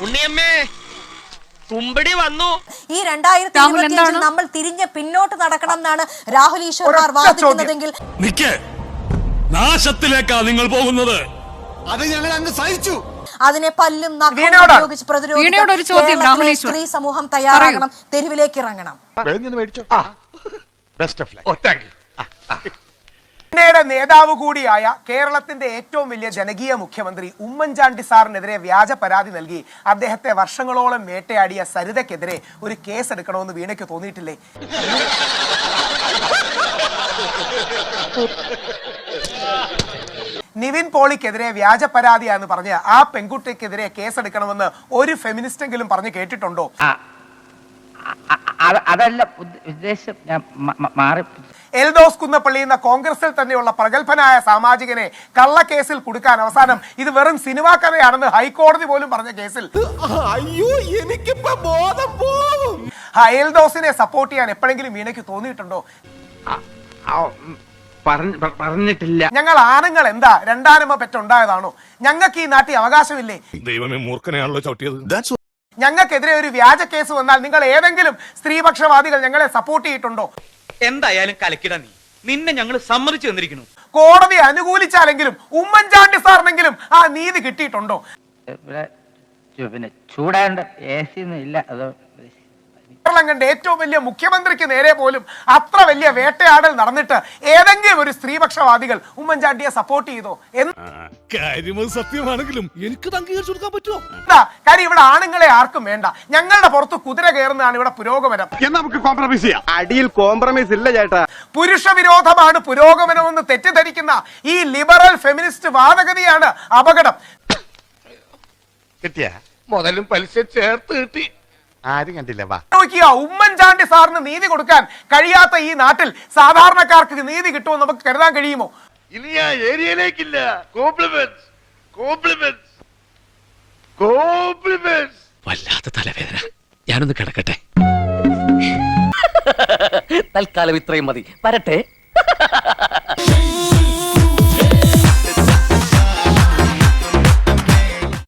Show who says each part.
Speaker 1: ഉണ്ണിയമ്മേ കുമ്പടി വന്നു.
Speaker 2: ഈ 2025 നമ്മൾ തിരിഞ്ഞ് പിന്നോട്ട് നടക്കണം എന്നാണ് രാഹുൽ ഈശ്വർ വാദിക്കുന്നതെങ്കിൽ
Speaker 3: നാശത്തിലേക്കാ നിങ്ങൾ പോകുന്നത്. അത് ഞങ്ങൾ അങ്ങ് സഹിച്ചു.
Speaker 2: അതിനെ പല്ലും നഖവും ഉപയോഗിച്ച് പ്രതിരോധിക്കാൻ സ്ത്രീ സമൂഹം തയ്യാറാകണം, തെരുവിലേക്ക് ഇറങ്ങണം.
Speaker 4: നേതാവ് കൂടിയായ കേരളത്തിന്റെ ഏറ്റവും വലിയ ജനകീയ മുഖ്യമന്ത്രി ഉമ്മൻചാണ്ടി സാറിനെതിരെ വ്യാജ പരാതി നൽകി അദ്ദേഹത്തെ വർഷങ്ങളോളം വേട്ടയാടിയ സരിതയ്ക്കെതിരെ ഒരു കേസ് എടുക്കണമെന്ന് വീണയ്ക്ക് തോന്നിയിട്ടില്ലേ? നിവിൻ പോളിക്കെതിരെ വ്യാജ പരാതിയാന്ന് പറഞ്ഞ് ആ പെൺകുട്ടിക്കെതിരെ കേസെടുക്കണമെന്ന് ഒരു ഫെമിനിസ്റ്റെങ്കിലും പറഞ്ഞു കേട്ടിട്ടുണ്ടോ?
Speaker 5: അതല്ല ഉദ്ദേശം.
Speaker 4: എൽദോസ് കുന്നപ്പള്ളി എന്ന കോൺഗ്രസിൽ തന്നെയുള്ള പ്രഗത്ഭനായ സാമാജികനെ കള്ളക്കേസിൽ കൊടുക്കാൻ അവസാനം ഇത് വെറും സിനിമാ കഥയാണെന്ന് ഹൈക്കോടതി പോലും പറഞ്ഞ കേസിൽ എൽദോസിനെ സപ്പോർട്ട് ചെയ്യാൻ എപ്പോഴെങ്കിലും വീണയ്ക്ക് തോന്നിയിട്ടുണ്ടോ?
Speaker 5: പറഞ്ഞിട്ടില്ല.
Speaker 4: ഞങ്ങൾ ആണുങ്ങൾ എന്താ രണ്ടാനമ്മ പെറ്റുണ്ടായതാണോ? ഞങ്ങൾക്ക് ഈ നാട്ടിൽ അവകാശമില്ലേ?
Speaker 3: ദൈവമേ, മൂർഖനെയാണല്ലോ ചവിട്ടിയത്.
Speaker 4: ഞങ്ങൾക്കെതിരെ ഒരു വ്യാജ കേസ് വന്നാൽ നിങ്ങൾ ഏതെങ്കിലും സ്ത്രീപക്ഷവാദികൾ ഞങ്ങളെ സപ്പോർട്ട് ചെയ്തിട്ടുണ്ടോ?
Speaker 1: എന്തായാലും കലക്കിട നിന്നെ ഞങ്ങൾ സമ്മതിച്ചു തന്നിരിക്കുന്നു.
Speaker 4: കോടതി അനുകൂലിച്ചാലെങ്കിലും ഉമ്മൻചാണ്ടി സാറിനെങ്കിലും ആ നീതി കിട്ടിയിട്ടുണ്ടോ?
Speaker 5: പിന്നെ ചൂടാണ്ട് ഇല്ല. അതോ
Speaker 4: കേരളം കണ്ട ഏറ്റവും വലിയ മുഖ്യമന്ത്രിക്ക് നേരെ പോലും അത്ര വലിയ വേട്ടയാടൽ നടന്നിട്ട് ഏതെങ്കിലും ഒരു സ്ത്രീപക്ഷവാദികൾ ഉമ്മൻചാണ്ടിയെ സപ്പോർട്ട് ചെയ്തോ?
Speaker 3: സത്യമാണെങ്കിലും എനിക്ക് അംഗീകരിച്ചു കൊടുക്കാൻ പറ്റുമോ?
Speaker 4: എന്താ കാര്യം? ഇവിടെ ആണുങ്ങളെ ആർക്കും വേണ്ട. ഞങ്ങളുടെ പുറത്ത് കുതിര കയറുന്നതാണ് ഇവിടെ പുരോഗമനം.
Speaker 6: നമുക്ക് കോംപ്രമൈസ് ചെയ്യാം. അടിയിൽ കോംപ്രമൈസ് ഇല്ല ചേട്ടാ.
Speaker 4: പുരുഷ വിരോധമാണ് പുരോഗമനമെന്ന് തെറ്റിദ്ധരിക്കുന്ന ഈ ലിബറൽ ഫെമിനിസ്റ്റ് വാദഗതിയാണ് അപകടം.
Speaker 6: കിട്ടിയ മുതലും പലിശ ചേർത്ത് കിട്ടി. ആരും കണ്ടില്ല.
Speaker 4: ഉമ്മൻചാണ്ടി സാറിന് നീതി കൊടുക്കാൻ കഴിയാത്ത ഈ നാട്ടിൽ സാധാരണക്കാർക്ക് നീതി കിട്ടുമോ നമുക്ക് കരുതാൻ കഴിയുമോ?
Speaker 6: ഇനി ആ ഏരിയയിലേക്കില്ല.
Speaker 7: വല്ലാത്ത തലവേദന. ഞാനൊന്ന് കിടക്കട്ടെ. തൽക്കാലം ഇത്രയും മതി. വരട്ടെ.